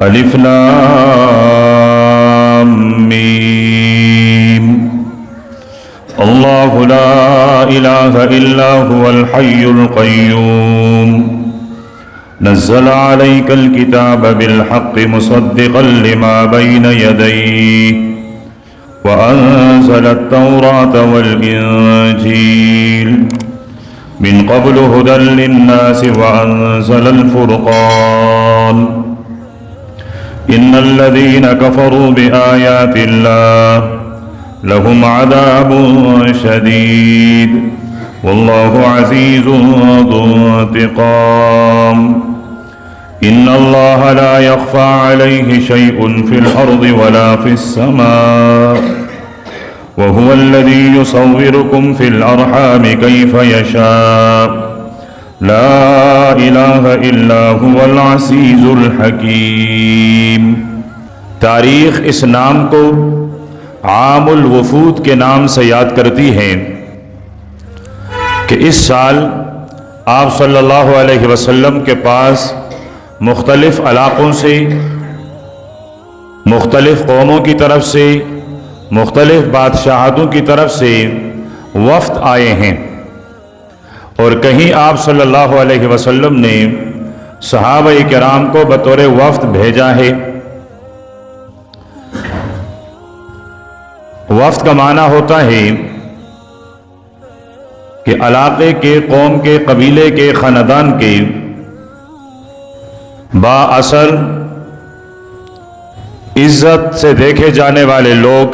الف لام میم اللہ لا الہ الا هو الحی القیوم نزل عليك الكتاب بالحق مصدقا لما بين يديه وأنزل التوراة والإنجيل من قبل هدى للناس وأنزل الفرقان إن الذين كفروا بآيات الله لهم عذاب شديد والله عزيز ذو انتقام إن الله لا يخفى عليه شيء في الأرض ولا في السماء وهو الذي يصوركم في الأرحام كيف يشاء لا إله إلا هو العزيز الحكيم۔ تاریخ اس نام کو عام الوفود کے نام سے یاد کرتی ہے کہ اس سال آپ صلی اللہ علیہ وسلم کے پاس مختلف علاقوں سے، مختلف قوموں کی طرف سے، مختلف بادشاہتوں کی طرف سے وفد آئے ہیں، اور کہیں آپ صلی اللہ علیہ وسلم نے صحابہ کرام کو بطور وفد بھیجا ہے۔ وفد کا معنی ہوتا ہے کہ علاقے کے، قوم کے، قبیلے کے، خاندان کے با اثر عزت سے دیکھے جانے والے لوگ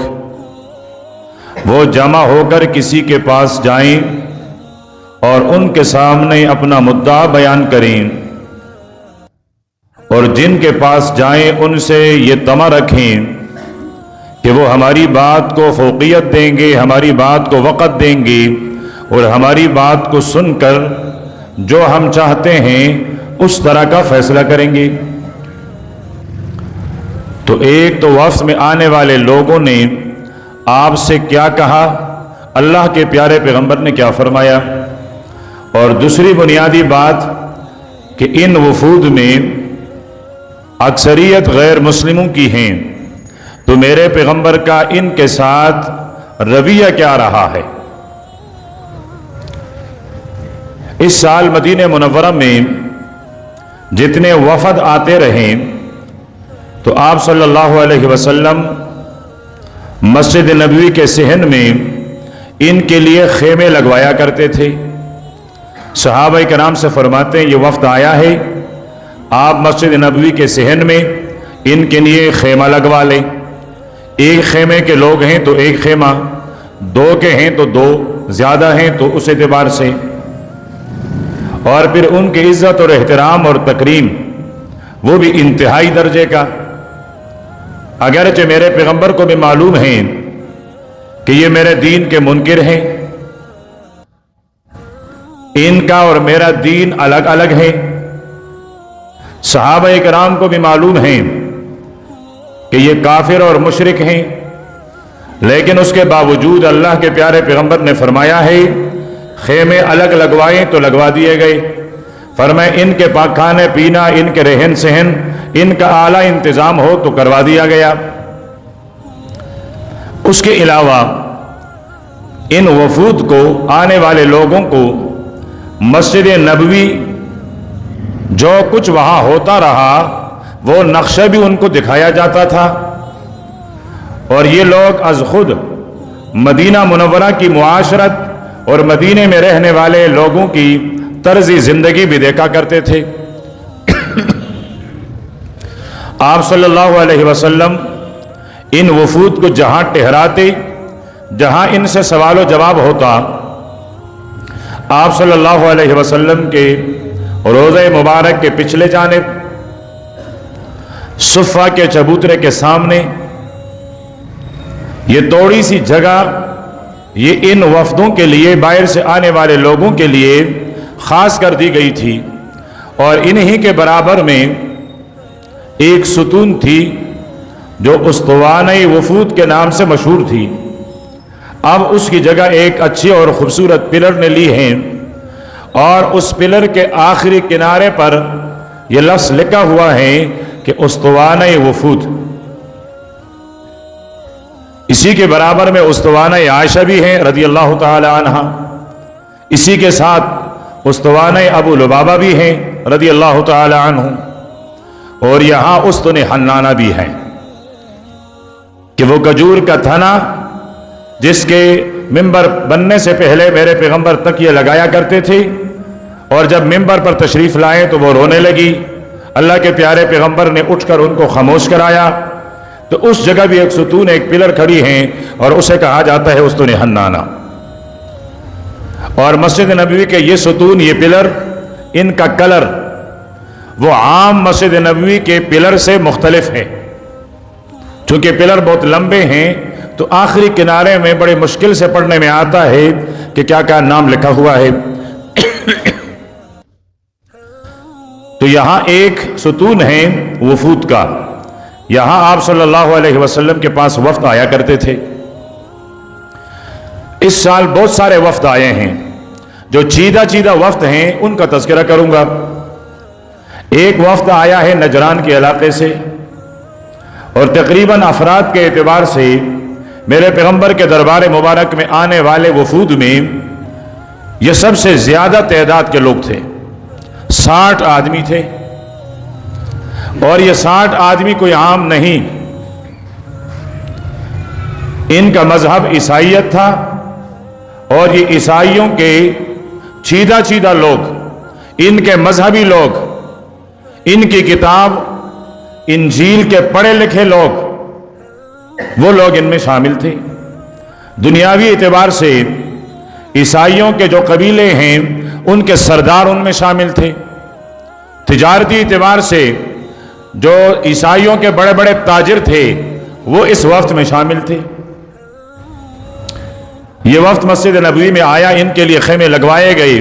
وہ جمع ہو کر کسی کے پاس جائیں اور ان کے سامنے اپنا مدعا بیان کریں، اور جن کے پاس جائیں ان سے یہ طمع رکھیں کہ وہ ہماری بات کو فوقیت دیں گے، ہماری بات کو وقت دیں گے، اور ہماری بات کو سن کر جو ہم چاہتے ہیں اس طرح کا فیصلہ کریں گے۔ تو ایک تو وفد میں آنے والے لوگوں نے آپ سے کیا کہا، اللہ کے پیارے پیغمبر نے کیا فرمایا، اور دوسری بنیادی بات کہ ان وفود میں اکثریت غیر مسلموں کی ہیں، تو میرے پیغمبر کا ان کے ساتھ رویہ کیا رہا ہے۔ اس سال مدینہ منورہ میں جتنے وفد آتے رہے تو آپ صلی اللہ علیہ وسلم مسجد نبوی کے صحن میں ان کے لیے خیمے لگوایا کرتے تھے۔ صحابہ کرام سے فرماتے ہیں یہ وفد آیا ہے، آپ مسجد نبوی کے صحن میں ان کے لیے خیمہ لگوا لیں، ایک خیمے کے لوگ ہیں تو ایک خیمہ، دو کے ہیں تو دو، زیادہ ہیں تو اس اعتبار سے، اور پھر ان کی عزت اور احترام اور تکریم وہ بھی انتہائی درجے کا۔ اگرچہ میرے پیغمبر کو بھی معلوم ہے کہ یہ میرے دین کے منکر ہیں، ان کا اور میرا دین الگ الگ ہے، صحابہ کرام کو بھی معلوم ہے کہ یہ کافر اور مشرک ہیں، لیکن اس کے باوجود اللہ کے پیارے پیغمبر نے فرمایا ہے خیمے الگ لگوائیں تو لگوا دیے گئے، فرمائے ان کے کھانے پینا، ان کے رہن سہن، ان کا اعلیٰ انتظام ہو تو کروا دیا گیا۔ اس کے علاوہ ان وفود کو، آنے والے لوگوں کو مسجد نبوی جو کچھ وہاں ہوتا رہا وہ نقشہ بھی ان کو دکھایا جاتا تھا، اور یہ لوگ از خود مدینہ منورہ کی معاشرت اور مدینے میں رہنے والے لوگوں کی طرز زندگی بھی دیکھا کرتے تھے۔ آپ صلی اللہ علیہ وسلم ان وفود کو جہاں ٹھہراتے، جہاں ان سے سوال و جواب ہوتا، آپ صلی اللہ علیہ وسلم کے روضہ مبارک کے پچھلے جانب صفہ کے چبوترے کے سامنے یہ توڑی سی جگہ یہ ان وفدوں کے لیے، باہر سے آنے والے لوگوں کے لیے خاص کر دی گئی تھی، اور انہی کے برابر میں ایک ستون تھی جو اسطوانہ وفود کے نام سے مشہور تھی۔ اب اس کی جگہ ایک اچھی اور خوبصورت پلر نے لی ہے، اور اس پلر کے آخری کنارے پر یہ لفظ لکھا ہوا ہے کہ استوانہ وفود، اسی کے برابر میں استوانہ عائشہ بھی ہیں رضی اللہ تعالی عنہ، اسی کے ساتھ استوانہ ابو لبابہ بھی ہیں رضی اللہ تعالی عنہ، اور یہاں استن حنانہ بھی ہیں کہ وہ کھجور کا تھنا جس کے ممبر بننے سے پہلے میرے پیغمبر تکیہ لگایا کرتے تھے، اور جب ممبر پر تشریف لائے تو وہ رونے لگی، اللہ کے پیارے پیغمبر نے اٹھ کر ان کو خاموش کرایا، تو اس جگہ بھی ایک ستون ایک پلر کھڑی ہیں اور اسے کہا جاتا ہے استن حنانہ۔ اور مسجد نبوی کے یہ ستون یہ پلر، ان کا کلر وہ عام مسجد نبوی کے پلر سے مختلف ہے، چونکہ پلر بہت لمبے ہیں تو آخری کنارے میں بڑے مشکل سے پڑھنے میں آتا ہے کہ کیا کیا نام لکھا ہوا ہے۔ تو یہاں ایک ستون ہے وفود کا، یہاں آپ صلی اللہ علیہ وسلم کے پاس وفد آیا کرتے تھے۔ اس سال بہت سارے وفد آئے ہیں، جو چیدہ وفد ہیں ان کا تذکرہ کروں گا۔ ایک وفد آیا ہے نجران کے علاقے سے، اور تقریباً افراد کے اعتبار سے میرے پیغمبر کے دربار مبارک میں آنے والے وفود میں یہ سب سے زیادہ تعداد کے لوگ تھے، 60 آدمی تھے، اور یہ 60 آدمی کوئی عام نہیں، ان کا مذہب عیسائیت تھا، اور یہ عیسائیوں کے چیدہ لوگ، ان کے مذہبی لوگ، ان کی کتاب انجیل کے پڑھے لکھے لوگ، وہ لوگ ان میں شامل تھے۔ دنیاوی اعتبار سے عیسائیوں کے جو قبیلے ہیں ان کے سردار ان میں شامل تھے، تجارتی اعتبار سے جو عیسائیوں کے بڑے بڑے تاجر تھے وہ اس وفد میں شامل تھے۔ یہ وفد مسجد نبوی میں آیا، ان کے لیے خیمے لگوائے گئے،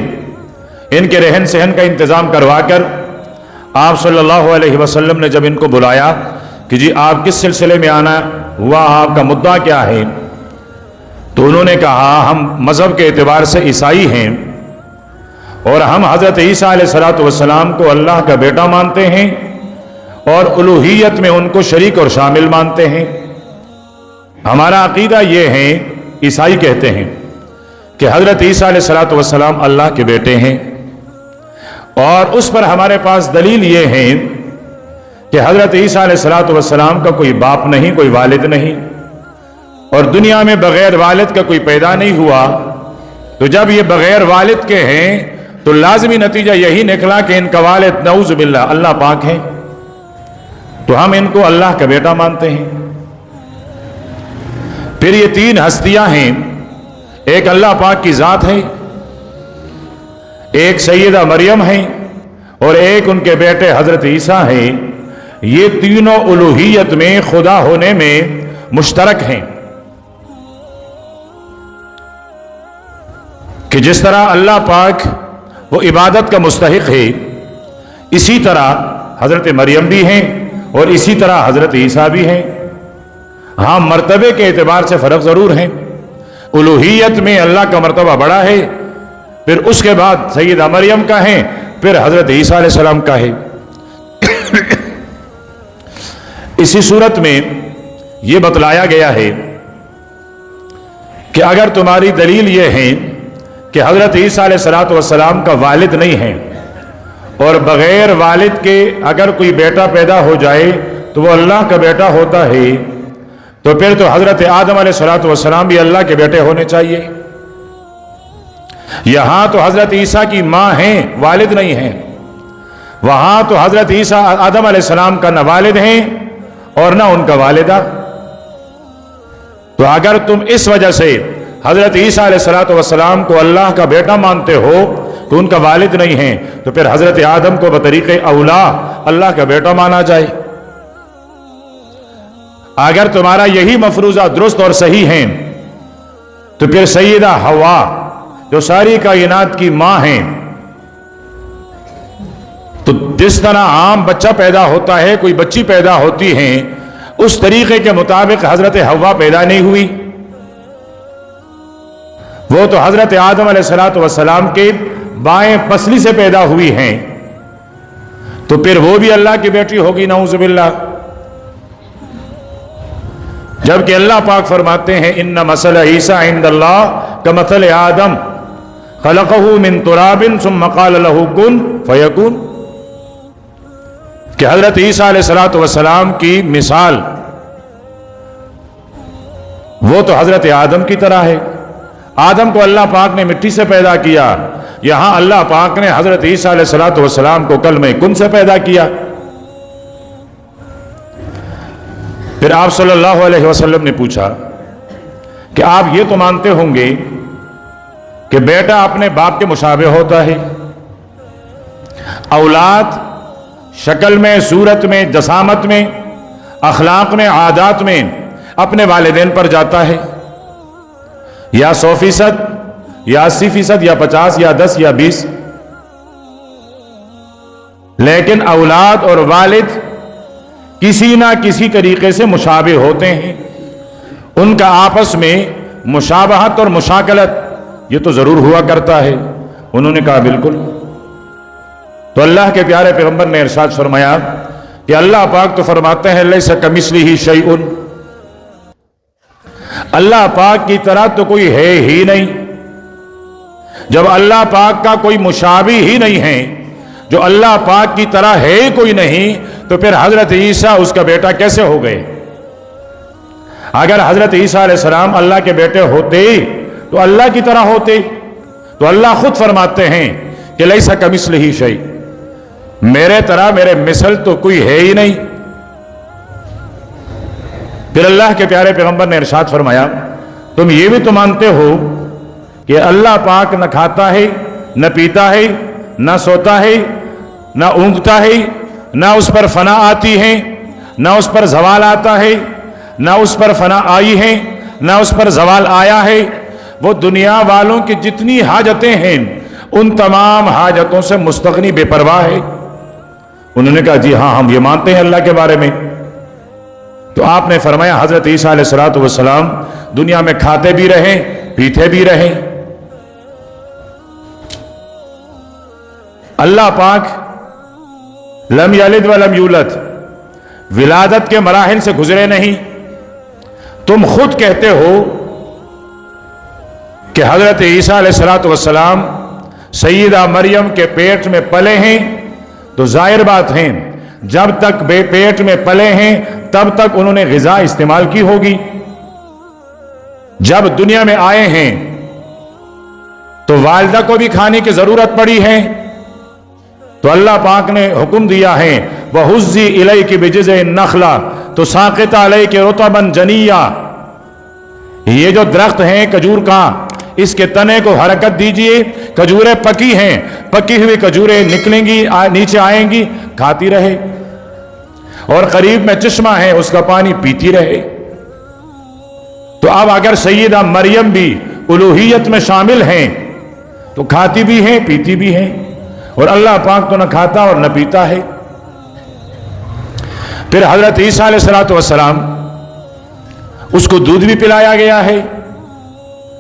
ان کے رہن سہن کا انتظام کروا کر آپ صلی اللہ علیہ وسلم نے جب ان کو بلایا کہ جی آپ کس سلسلے میں آنا ہوا، آپ کا مدعا کیا ہے، تو انہوں نے کہا ہم مذہب کے اعتبار سے عیسائی ہیں، اور ہم حضرت عیسیٰ علیہ السلام کو اللہ کا بیٹا مانتے ہیں، اور الوہیت میں ان کو شریک اور شامل مانتے ہیں۔ ہمارا عقیدہ یہ ہے، عیسائی کہتے ہیں کہ حضرت عیسیٰ علیہ السلام اللہ کے بیٹے ہیں، اور اس پر ہمارے پاس دلیل یہ ہے کہ حضرت عیسیٰ علیہ السلام کا کوئی باپ نہیں، کوئی والد نہیں، اور دنیا میں بغیر والد کا کوئی پیدا نہیں ہوا، تو جب یہ بغیر والد کے ہیں تو لازمی نتیجہ یہی نکلا کہ ان کا والد نعوذ باللہ اللہ پاک ہیں، تو ہم ان کو اللہ کا بیٹا مانتے ہیں۔ پھر یہ 3 ہستیاں ہیں، ایک اللہ پاک کی ذات ہے، ایک سیدہ مریم ہیں، اور ایک ان کے بیٹے حضرت عیسیٰ ہیں۔ یہ تینوں الوہیت میں، خدا ہونے میں مشترک ہیں، کہ جس طرح اللہ پاک وہ عبادت کا مستحق ہے، اسی طرح حضرت مریم بھی ہیں، اور اسی طرح حضرت عیسیٰ بھی ہیں۔ ہاں مرتبے کے اعتبار سے فرق ضرور ہے، الوہیت میں اللہ کا مرتبہ بڑا ہے، پھر اس کے بعد سیدہ مریم کا ہے، پھر حضرت عیسیٰ علیہ السلام کا ہے۔ اسی صورت میں یہ بتلایا گیا ہے کہ اگر تمہاری دلیل یہ ہے کہ حضرت عیسیٰ علیہ السلام کا والد نہیں ہے، اور بغیر والد کے اگر کوئی بیٹا پیدا ہو جائے تو وہ اللہ کا بیٹا ہوتا ہے، تو پھر تو حضرت آدم علیہ السلام بھی اللہ کے بیٹے ہونے چاہیے۔ یہاں تو حضرت عیسیٰ کی ماں ہیں، والد نہیں ہیں، وہاں تو حضرت عیسیٰ آدم علیہ السلام کا نہ والد ہیں اور نہ ان کا والدہ۔ تو اگر تم اس وجہ سے حضرت عیسیٰ علیہ السلام کو اللہ کا بیٹا مانتے ہو کہ ان کا والد نہیں ہیں، تو پھر حضرت آدم کو بطریق اولا اللہ کا بیٹا مانا جائے۔ اگر تمہارا یہی مفروضہ درست اور صحیح ہے تو پھر سیدہ حوا جو ساری کائنات کی ماں ہیں، تو جس طرح عام بچہ پیدا ہوتا ہے، کوئی بچی پیدا ہوتی ہے، اس طریقے کے مطابق حضرت حوا پیدا نہیں ہوئی، وہ تو حضرت آدم علیہ السلام کے بائیں پسلی سے پیدا ہوئی ہیں۔ تو پھر وہ بھی اللہ کی بیٹی ہوگی نعوذ باللہ. جبکہ اللہ پاک فرماتے ہیں ان مثل عیسیٰ عند اللہ کمثل آدم خلقہ من تراب ثم قال له کن فیکون، کہ حضرت عیسیٰ علیہ السلام کی مثال وہ تو حضرت آدم کی طرح ہے. آدم کو اللہ پاک نے مٹی سے پیدا کیا، یہاں اللہ پاک نے حضرت عیسیٰ علیہ السلام کو کلمہ کن سے پیدا کیا. پھر آپ صلی اللہ علیہ وسلم نے پوچھا کہ آپ یہ تو مانتے ہوں گے کہ بیٹا اپنے باپ کے مشابہ ہوتا ہے، اولاد شکل میں، صورت میں، جسامت میں، اخلاق میں، عادات میں اپنے والدین پر جاتا ہے، یا 100% یا 80% یا 50 یا 10 یا 20، لیکن اولاد اور والد کسی نہ کسی طریقے سے مشابہ ہوتے ہیں. ان کا آپس میں مشابہت اور مشاکلت یہ تو ضرور ہوا کرتا ہے. انہوں نے کہا بالکل. تو اللہ کے پیارے پیغمبر نے ارشاد فرمایا کہ اللہ پاک تو فرماتے ہیں لیس کمثلہ شیء، اللہ پاک کی طرح تو کوئی ہے ہی نہیں. جب اللہ پاک کا کوئی مشابہ ہی نہیں ہے، جو اللہ پاک کی طرح ہے کوئی نہیں، تو پھر حضرت عیسیٰ اس کا بیٹا کیسے ہو گئے؟ اگر حضرت عیسیٰ علیہ السلام اللہ کے بیٹے ہوتے تو اللہ کی طرح ہوتے. تو اللہ خود فرماتے ہیں کہ لیس کمثلہ شیء، میرے طرح میرے مثل تو کوئی ہے ہی نہیں. پھر اللہ کے پیارے پیغمبر نے ارشاد فرمایا تم یہ بھی تو مانتے ہو کہ اللہ پاک نہ کھاتا ہے، نہ پیتا ہے، نہ سوتا ہے، نہ اونگتا ہے، نہ اس پر فنا آتی ہے، نہ اس پر زوال آتا ہے، نہ اس پر فنا آئی ہے، نہ اس پر زوال آیا ہے. وہ دنیا والوں کی جتنی حاجتیں ہیں ان تمام حاجتوں سے مستغنی، بے پرواہ ہے. انہوں نے کہا جی ہاں ہم یہ مانتے ہیں اللہ کے بارے میں. تو آپ نے فرمایا حضرت عیسیٰ علیہ السلام دنیا میں کھاتے بھی رہیں، پیتے بھی رہیں. اللہ پاک لم یلد ولم یولد، ولادت کے مراحل سے گزرے نہیں. تم خود کہتے ہو کہ حضرت عیسیٰ علیہ السلام سیدہ مریم کے پیٹ میں پلے ہیں، تو ظاہر بات ہے جب تک بے پیٹ میں پلے ہیں تب تک انہوں نے غذا استعمال کی ہوگی. جب دنیا میں آئے ہیں تو والدہ کو بھی کھانے کی ضرورت پڑی ہے، تو اللہ پاک نے حکم دیا ہے وَهُزِّي إِلَيْكِ بِجِذْعِ النَّخْلَةِ تُسَاقِطُ عَلَيْكِ رُطَبًا جَنِيًّا، یہ جو درخت ہیں کھجور کا، اس کے تنے کو حرکت دیجئے. کھجوریں پکی ہیں، پکی ہوئی کھجوریں نکلیں گی، نیچے آئیں گی، کھاتی رہے. اور قریب میں چشمہ ہے، اس کا پانی پیتی رہے. تو اب اگر سیدہ مریم بھی الوہیت میں شامل ہیں تو کھاتی بھی ہیں، پیتی بھی ہیں. اور اللہ پاک تو نہ کھاتا اور نہ پیتا ہے. پھر حضرت عیسیٰ علیہ السلام اس کو دودھ بھی پلایا گیا ہے،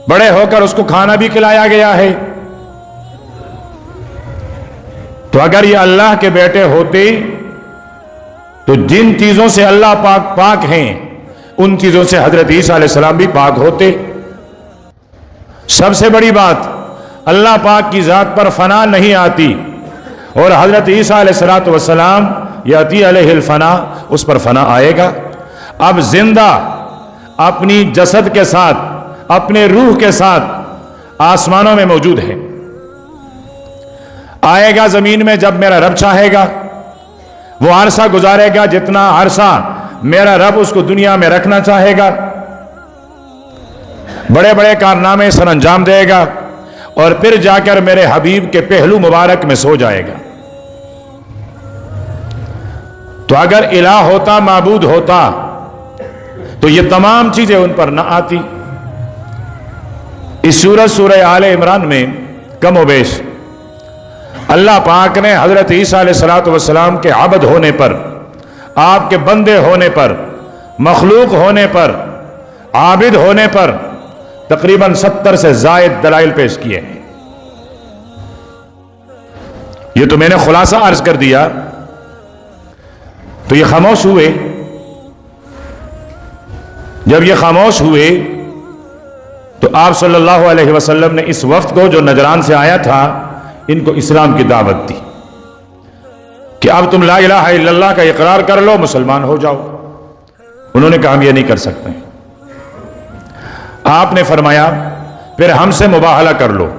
بڑے ہو کر اس کو کھانا بھی کھلایا گیا ہے. تو اگر یہ اللہ کے بیٹے ہوتے تو جن چیزوں سے اللہ پاک پاک ہیں ان چیزوں سے حضرت عیسیٰ علیہ السلام بھی پاک ہوتے. سب سے بڑی بات اللہ پاک کی ذات پر فنا نہیں آتی، اور حضرت عیسیٰ علیہ السلام یاتی علیہ الفنا، اس پر فنا آئے گا. اب زندہ اپنی جسد کے ساتھ، اپنے روح کے ساتھ آسمانوں میں موجود ہے. آئے گا زمین میں جب میرا رب چاہے گا، وہ عرصہ گزارے گا جتنا عرصہ میرا رب اس کو دنیا میں رکھنا چاہے گا. بڑے بڑے کارنامے سر انجام دے گا، اور پھر جا کر میرے حبیب کے پہلو مبارک میں سو جائے گا. تو اگر الہ ہوتا، معبود ہوتا، تو یہ تمام چیزیں ان پر نہ آتی. اس سورہ آل عمران میں کم و بیش اللہ پاک نے حضرت عیسیٰ علیہ السلام کے عبد ہونے پر، آپ کے بندے ہونے پر، مخلوق ہونے پر، عابد ہونے پر تقریباً 70 سے زائد دلائل پیش کیے ہیں. یہ تو میں نے خلاصہ عرض کر دیا تو یہ خاموش ہوئے. جب یہ خاموش ہوئے تو آپ صلی اللہ علیہ وسلم نے اس وفد کو جو نجران سے آیا تھا ان کو اسلام کی دعوت دی کہ اب تم لا الہ الا اللہ کا اقرار کر لو، مسلمان ہو جاؤ. انہوں نے کہا ہم یہ نہیں کر سکتے. آپ نے فرمایا پھر ہم سے مباہلہ کر لو.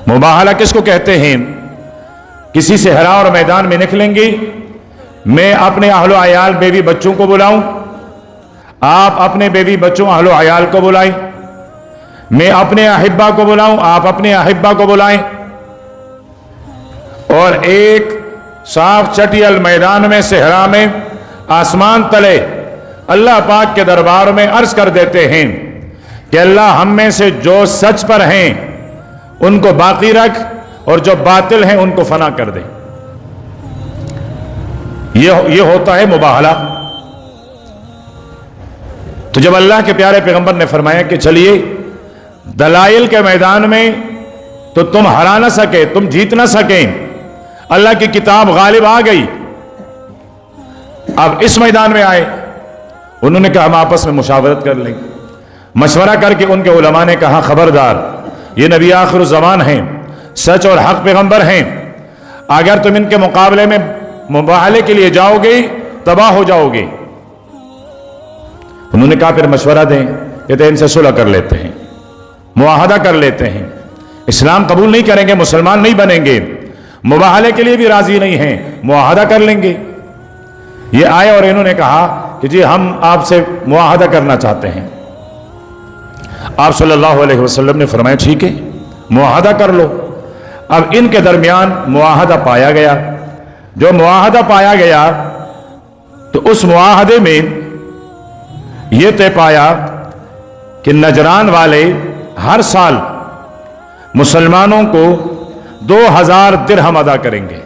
مباہلہ کس کو کہتے ہیں؟ کسی صحرا اور میدان میں نکلیں گے، میں اپنے اہل و عیال بیوی بچوں کو بلاؤں، آپ اپنے بیوی بچوں اہل و عیال کو بلائیں، میں اپنے احبہ کو بلاؤں، آپ اپنے احبہ کو بلائیں، اور ایک صاف چٹیل میدان میں صحرا میں آسمان تلے اللہ پاک کے دربار میں عرض کر دیتے ہیں کہ اللہ ہم میں سے جو سچ پر ہیں ان کو باقی رکھ اور جو باطل ہیں ان کو فنا کر دے. یہ ہوتا ہے مباہلہ. تو جب اللہ کے پیارے پیغمبر نے فرمایا کہ چلیے دلائل کے میدان میں تو تم ہرا نہ سکے، تم جیت نہ سکیں، اللہ کی کتاب غالب آ گئی، اب اس میدان میں آئے. انہوں نے کہا ہم آپس میں مشاورت کر لیں. مشورہ کر کے ان کے علماء نے کہا خبردار، یہ نبی آخر الزمان ہیں، سچ اور حق پیغمبر ہیں، اگر تم ان کے مقابلے میں مباہلے کے لیے جاؤ گے تباہ ہو جاؤ گے. انہوں نے کہا پھر مشورہ دیں. کہتے ہیں ان سے صلح کر لیتے ہیں، معاہدہ کر لیتے ہیں. اسلام قبول نہیں کریں گے، مسلمان نہیں بنیں گے، مباہلے کے لیے بھی راضی نہیں ہیں، معاہدہ کر لیں گے. یہ آئے اور انہوں نے کہا کہ جی ہم آپ سے معاہدہ کرنا چاہتے ہیں. آپ صلی اللہ علیہ وسلم نے فرمایا ٹھیک ہے معاہدہ کر لو. اب ان کے درمیان معاہدہ پایا گیا. جو معاہدہ پایا گیا تو اس معاہدے میں یہ طے پایا کہ نجران والے ہر سال مسلمانوں کو 2000 درہم ادا کریں گے.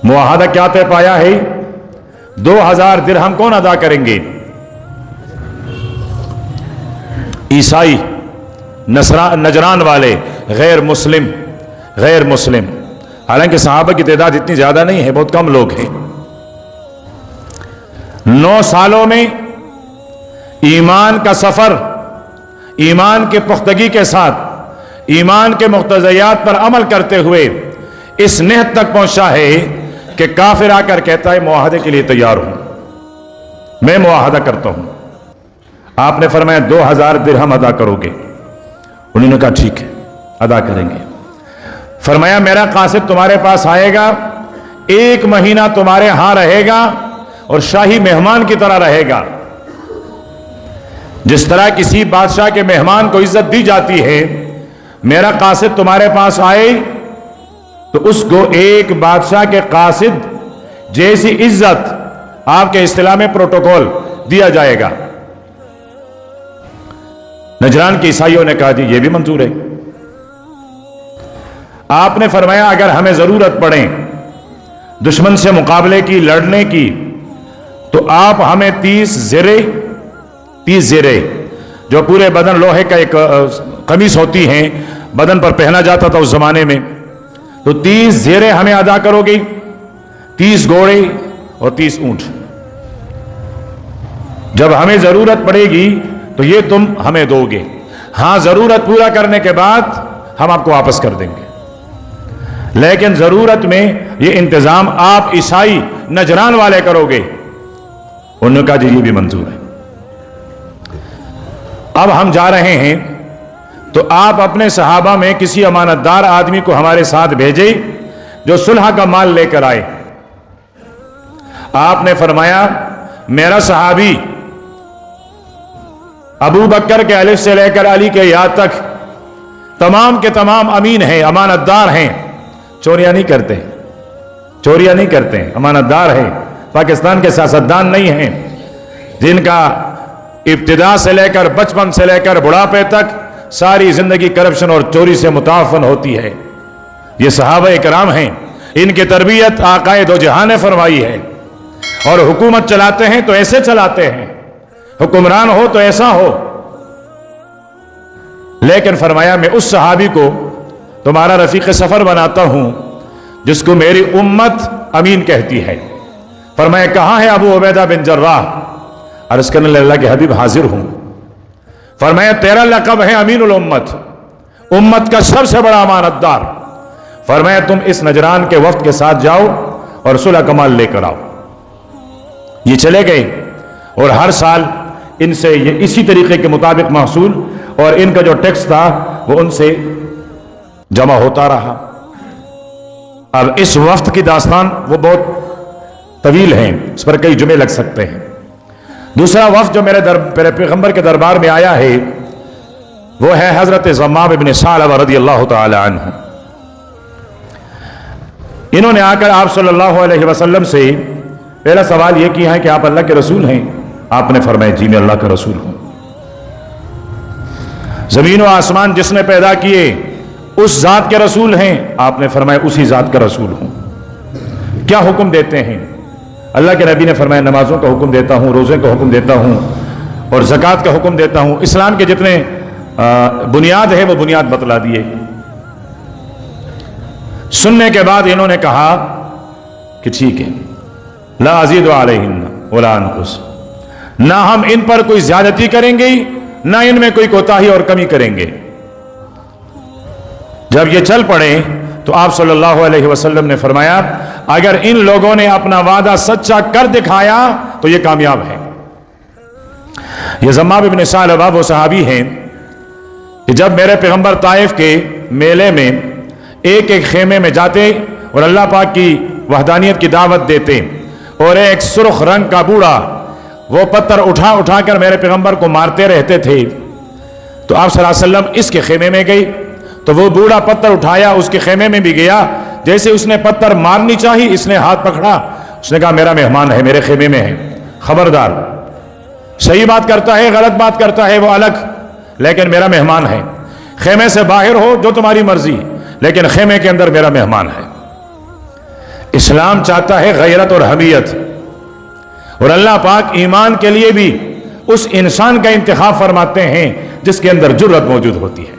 معاہدہ کیا طے پایا ہے؟ 2000 درہم کون ادا کریں گے؟ عیسائی، نجران والے، غیر مسلم. حالانکہ صحابہ کی تعداد اتنی زیادہ نہیں ہے، بہت کم لوگ ہیں. 9 سالوں میں ایمان کا سفر، ایمان کے پختگی کے ساتھ ایمان کے مقتضیات پر عمل کرتے ہوئے اس نہت تک پہنچا ہے کہ کافر آ کر کہتا ہے معاہدے کے لیے تیار ہوں، میں معاہدہ کرتا ہوں. آپ نے فرمایا 2000 درہم ادا کرو گے. انہوں نے کہا ٹھیک ہے ادا کریں گے. فرمایا میرا قاصد تمہارے پاس آئے گا، 1 مہینہ تمہارے ہاں رہے گا اور شاہی مہمان کی طرح رہے گا. جس طرح کسی بادشاہ کے مہمان کو عزت دی جاتی ہے، میرا قاصد تمہارے پاس آئے تو اس کو ایک بادشاہ کے قاصد جیسی عزت آپ کے اصطلاح میں پروٹوکول دیا جائے گا. نجران کے عیسائیوں نے کہا جی یہ بھی منظور ہے. آپ نے فرمایا اگر ہمیں ضرورت پڑے دشمن سے مقابلے کی، لڑنے کی، تو آپ ہمیں 30 زرے جو پورے بدن لوہے کا ایک قمیص ہوتی ہیں، بدن پر پہنا جاتا تھا اس زمانے میں، تو 30 زیریں ہمیں ادا کرو گی، 30 گھوڑے اور 30 اونٹ. جب ہمیں ضرورت پڑے گی تو یہ تم ہمیں دو گے. ہاں ضرورت پورا کرنے کے بعد ہم آپ کو واپس کر دیں گے، لیکن ضرورت میں یہ انتظام آپ عیسائی نجران والے کرو گے. انہوں نے کہا جی یہ بھی منظور ہے. اب ہم جا رہے ہیں تو آپ اپنے صحابہ میں کسی امانت دار آدمی کو ہمارے ساتھ بھیجے جو صلح کا مال لے کر آئے. آپ نے فرمایا میرا صحابی ابو بکر کے الف سے لے کر علی کے یا تک تمام کے تمام امین ہیں، امانت دار ہیں، چوریاں نہیں کرتے، امانت دار ہیں، پاکستان کے سیاستدان نہیں ہیں جن کا ابتدا سے لے کر بچپن سے لے کر بڑھاپے تک ساری زندگی کرپشن اور چوری سے متعفن ہوتی ہے. یہ صحابہ کرام ہیں، ان کی تربیت آقائے دو جہان نے فرمائی ہے، اور حکومت چلاتے ہیں تو ایسے چلاتے ہیں، حکمران ہو تو ایسا ہو. لیکن فرمایا میں اس صحابی کو تمہارا رفیق سفر بناتا ہوں جس کو میری امت امین کہتی ہے. فرمایا کہاں ہے ابو عبیدہ بن جراح؟ عرض کرنے لگے اللہ کے حبیب حاضر ہوں۔ فرمایا تیرا لقب ہے امین الامت، امت کا سب سے بڑا امانت دار۔ فرمایا تم اس نجران کے وفد کے ساتھ جاؤ اور صلح کمال لے کر آؤ۔ یہ چلے گئے اور ہر سال ان سے یہ اسی طریقے کے مطابق محصول اور ان کا جو ٹیکس تھا وہ ان سے جمع ہوتا رہا۔ اب اس وفد کی داستان وہ بہت طویل ہے، اس پر کئی جمعے لگ سکتے ہیں۔ دوسرا وفد جو میرے پیغمبر کے دربار میں آیا ہے وہ ہے حضرت ضمام بن ثعلبہ رضی اللہ تعالی عنہ۔ انہوں نے آ کر آپ صلی اللہ علیہ وسلم سے پہلا سوال یہ کیا ہے کہ آپ اللہ کے رسول ہیں؟ آپ نے فرمایا جی میں اللہ کا رسول ہوں۔ زمین و آسمان جس نے پیدا کیے اس ذات کے رسول ہیں؟ آپ نے فرمایا اسی ذات کا رسول ہوں۔ کیا حکم دیتے ہیں؟ اللہ کے نبی نے فرمایا نمازوں کا حکم دیتا ہوں، روزے کا حکم دیتا ہوں اور زکوٰۃ کا حکم دیتا ہوں۔ اسلام کے جتنے بنیاد ہے وہ بنیاد بتلا دیے۔ سننے کے بعد انہوں نے کہا کہ ٹھیک ہے، لا ازید علیہن ولا انقص، نہ ہم ان پر کوئی زیادتی کریں گے نہ ان میں کوئی کوتاہی اور کمی کریں گے۔ جب یہ چل پڑے تو آپ صلی اللہ علیہ وسلم نے فرمایا اگر ان لوگوں نے اپنا وعدہ سچا کر دکھایا تو یہ کامیاب ہے۔ یہ ضمام بن ثعلبہ وہ صحابی ہیں کہ جب میرے پیغمبر طائف کے میلے میں ایک ایک خیمے میں جاتے اور اللہ پاک کی وحدانیت کی دعوت دیتے اور ایک سرخ رنگ کا بوڑھا وہ پتھر اٹھا اٹھا کر میرے پیغمبر کو مارتے رہتے تھے، تو آپ صلی اللہ علیہ وسلم اس کے خیمے میں گئی تو وہ بوڑھا پتھر اٹھایا اس کے خیمے میں بھی گیا، جیسے اس نے پتھر مارنی چاہی اس نے ہاتھ پکڑا، اس نے کہا میرا مہمان ہے، میرے خیمے میں ہے، خبردار، صحیح بات کرتا ہے غلط بات کرتا ہے وہ الگ، لیکن میرا مہمان ہے، خیمے سے باہر ہو جو تمہاری مرضی لیکن خیمے کے اندر میرا مہمان ہے۔ اسلام چاہتا ہے غیرت اور حمیت، اور اللہ پاک ایمان کے لیے بھی اس انسان کا انتخاب فرماتے ہیں جس کے اندر جرت موجود ہوتی ہے۔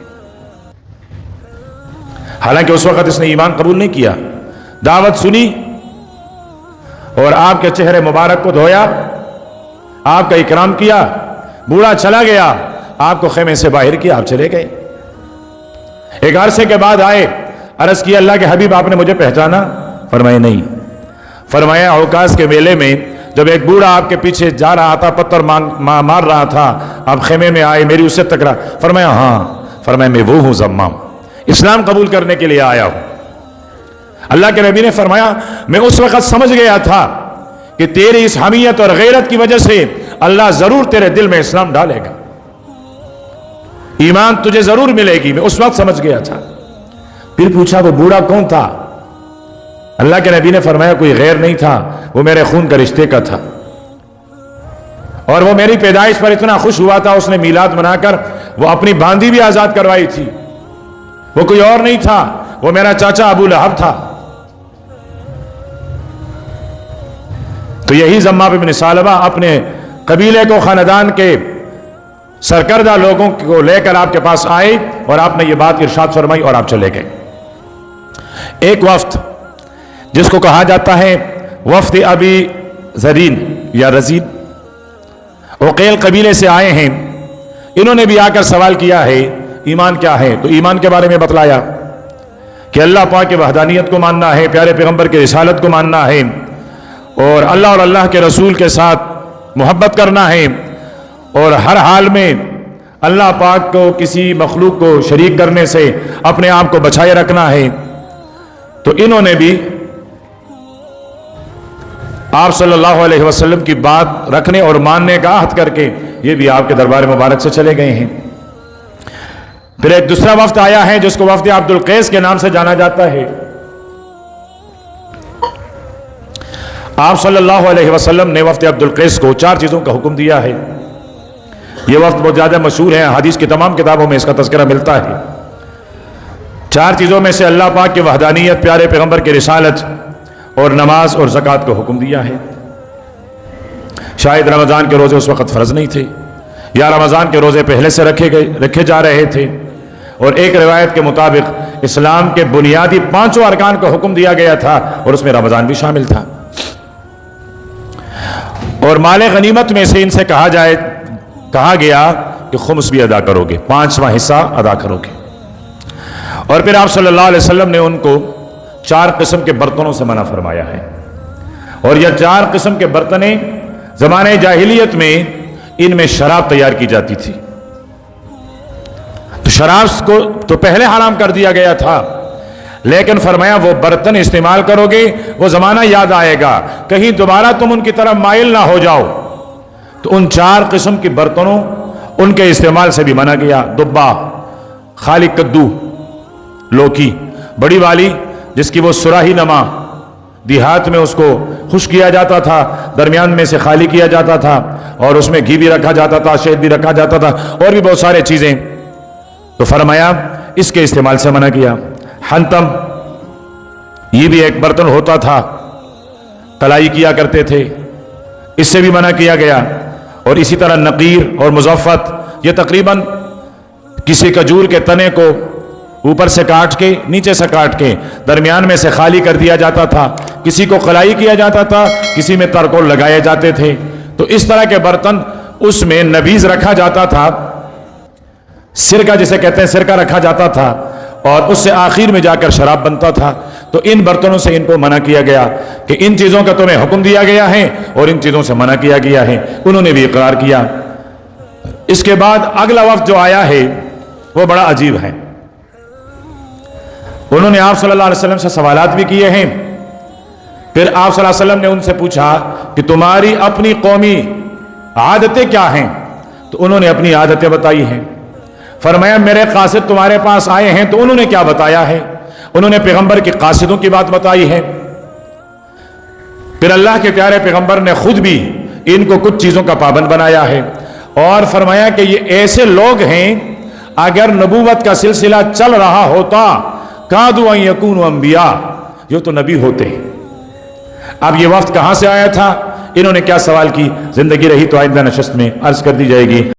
حالانکہ اس وقت اس نے ایمان قبول نہیں کیا، دعوت سنی اور آپ کے چہرے مبارک کو دھویا، آپ کا اکرام کیا، بوڑھا چلا گیا، آپ کو خیمے سے باہر کیا، آپ چلے گئے۔ ایک عرصے کے بعد آئے، عرض کیا اللہ کے حبیب آپ نے مجھے پہچانا؟ فرمایا نہیں۔ فرمایا اوکاس کے میلے میں جب ایک بوڑھا آپ کے پیچھے جا رہا تھا، پتھر مار رہا تھا، آپ خیمے میں آئے، میری اس سے ٹکرا؟ فرمایا ہاں۔ فرمایا میں وہ ہوں ضمام، اسلام قبول کرنے کے لیے آیا ہوں۔ اللہ کے نبی نے فرمایا میں اس وقت سمجھ گیا تھا کہ تیری اس حمیت اور غیرت کی وجہ سے اللہ ضرور تیرے دل میں اسلام ڈالے گا، ایمان تجھے ضرور ملے گی، میں اس وقت سمجھ گیا تھا۔ پھر پوچھا وہ بوڑھا کون تھا؟ اللہ کے نبی نے فرمایا کوئی غیر نہیں تھا، وہ میرے خون کا رشتے کا تھا، اور وہ میری پیدائش پر اتنا خوش ہوا تھا، اس نے میلاد منا کر وہ اپنی باندی بھی آزاد کروائی تھی، وہ کوئی اور نہیں تھا، وہ میرا چاچا ابو لہب تھا۔ تو یہی ضمام بن ثعلبہ اپنے قبیلے کو، خاندان کے سرکردہ لوگوں کو لے کر آپ کے پاس آئے اور آپ نے یہ بات ارشاد فرمائی اور آپ چلے گئے۔ ایک وفد جس کو کہا جاتا ہے وفد ابی زرین یا رزین، عقیل قبیلے سے آئے ہیں، انہوں نے بھی آ کر سوال کیا ہے ایمان کیا ہے؟ تو ایمان کے بارے میں بتلایا کہ اللہ پاک کی وحدانیت کو ماننا ہے، پیارے پیغمبر کی رسالت کو ماننا ہے، اور اللہ کے رسول کے ساتھ محبت کرنا ہے، اور ہر حال میں اللہ پاک کو کسی مخلوق کو شریک کرنے سے اپنے آپ کو بچائے رکھنا ہے۔ تو انہوں نے بھی آپ صلی اللہ علیہ وسلم کی بات رکھنے اور ماننے کا عہد کر کے یہ بھی آپ کے دربار مبارک سے چلے گئے ہیں۔ پھر ایک دوسرا وفد آیا ہے جس کو وفد عبد القیس کے نام سے جانا جاتا ہے۔ آپ صلی اللہ علیہ وسلم نے وفد عبد القیس کو 4 چیزوں کا حکم دیا ہے۔ یہ وفد بہت زیادہ مشہور ہے، حدیث کی تمام کتابوں میں اس کا تذکرہ ملتا ہے۔ 4 چیزوں میں سے اللہ پاک کی وحدانیت، پیارے پیغمبر کی رسالت اور نماز اور زکوٰۃ کو حکم دیا ہے۔ شاید رمضان کے روزے اس وقت فرض نہیں تھے، یا رمضان کے روزے پہلے سے رکھے جا رہے تھے، اور ایک روایت کے مطابق اسلام کے بنیادی 5 ارکان کا حکم دیا گیا تھا اور اس میں رمضان بھی شامل تھا۔ اور مال غنیمت میں سے ان سے کہا گیا کہ خمس بھی ادا کرو گے، 5واں حصہ ادا کرو گے۔ اور پھر آپ صلی اللہ علیہ وسلم نے ان کو 4 قسم کے برتنوں سے منع فرمایا ہے، اور یہ 4 قسم کے برتنیں زمانے جاہلیت میں ان میں شراب تیار کی جاتی تھی، تو شراب کو تو پہلے حرام کر دیا گیا تھا، لیکن فرمایا وہ برتن استعمال کرو گے وہ زمانہ یاد آئے گا، کہیں دوبارہ تم ان کی طرف مائل نہ ہو جاؤ، تو ان 4 قسم کے برتنوں ان کے استعمال سے بھی منع کیا۔ دبا، خالی کدو، لوکی، بڑی والی جس کی وہ سراہی نما، دیہات میں اس کو خشک کیا جاتا تھا، درمیان میں سے خالی کیا جاتا تھا، اور اس میں گھی بھی رکھا جاتا تھا، شہد بھی رکھا جاتا تھا، اور بھی بہت سارے چیزیں، تو فرمایا اس کے استعمال سے منع کیا۔ حنتم، یہ بھی ایک برتن ہوتا تھا، تلائی کیا کرتے تھے، اس سے بھی منع کیا گیا۔ اور اسی طرح نقیر اور مزفت، یہ تقریباً کسی کھجور کے تنے کو اوپر سے کاٹ کے نیچے سے کاٹ کے درمیان میں سے خالی کر دیا جاتا تھا، کسی کو قلائی کیا جاتا تھا، کسی میں ترکول لگائے جاتے تھے، تو اس طرح کے برتن، اس میں نبیذ رکھا جاتا تھا، سرکہ جسے کہتے ہیں سرکہ رکھا جاتا تھا، اور اس سے آخر میں جا کر شراب بنتا تھا۔ تو ان برتنوں سے ان کو منع کیا گیا کہ ان چیزوں کا تمہیں حکم دیا گیا ہے اور ان چیزوں سے منع کیا گیا ہے، انہوں نے بھی اقرار کیا۔ اس کے بعد اگلا وفد جو آیا ہے وہ بڑا عجیب ہے، انہوں نے آپ صلی اللہ علیہ وسلم سے سوالات بھی کیے ہیں، پھر آپ صلی اللہ علیہ وسلم نے ان سے پوچھا کہ تمہاری اپنی قومی عادتیں کیا ہیں، تو انہوں نے اپنی عادتیں بتائی ہیں۔ فرمایا میرے قاصد تمہارے پاس آئے ہیں، تو انہوں نے کیا بتایا ہے، انہوں نے پیغمبر کی قاصدوں کی بات بتائی ہے۔ پھر اللہ کے پیارے پیغمبر نے خود بھی ان کو کچھ چیزوں کا پابند بنایا ہے، اور فرمایا کہ یہ ایسے لوگ ہیں اگر نبوت کا سلسلہ چل رہا ہوتا کادوا ان یکونوا انبیاء، یہ تو نبی ہوتے ہیں۔ اب یہ وفد کہاں سے آیا تھا، انہوں نے کیا سوال کی، زندگی رہی تو آئندہ نشست میں عرض کر دی جائے گی۔